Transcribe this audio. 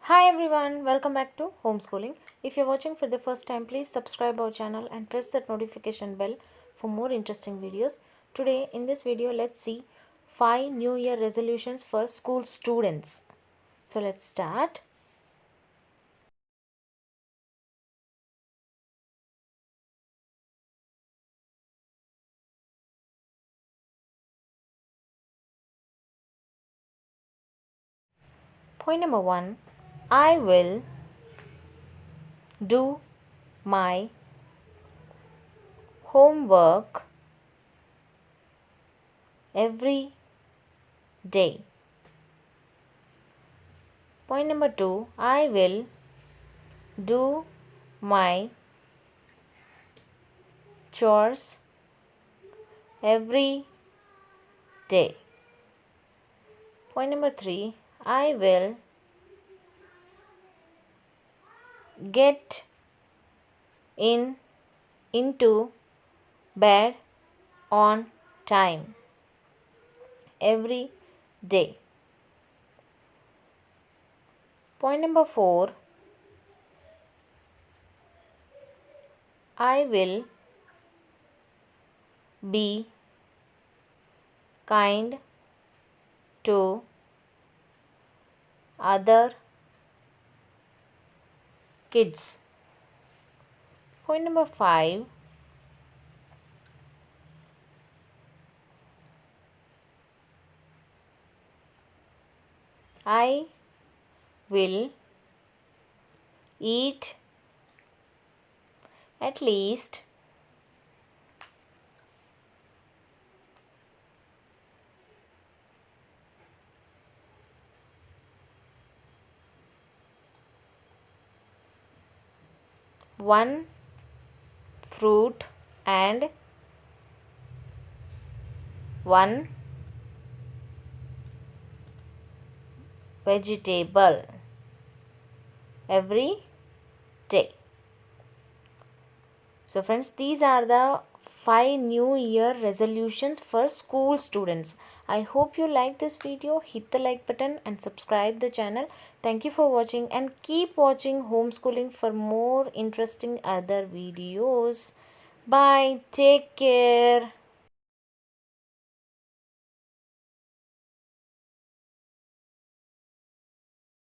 Hi everyone, welcome back to Homeschooling. If you're watching for the first time, please subscribe our channel and press that notification bell for more interesting videos. Today in this video, let's see 5 New Year resolutions for school students. So let's start. Point number 1, I will do my homework every day. Point number 2, I will do my chores every day. Point number 3, I will get in into bed on time every day. Point number 4, I will be kind to other kids. Point number 5, I will eat at least one fruit and one vegetable every day. So friends, these are the 5 New Year resolutions for school students. I hope you like this video. Hit the like button and subscribe the channel. Thank you for watching and keep watching Homeschooling for more interesting other videos. Bye. Take care.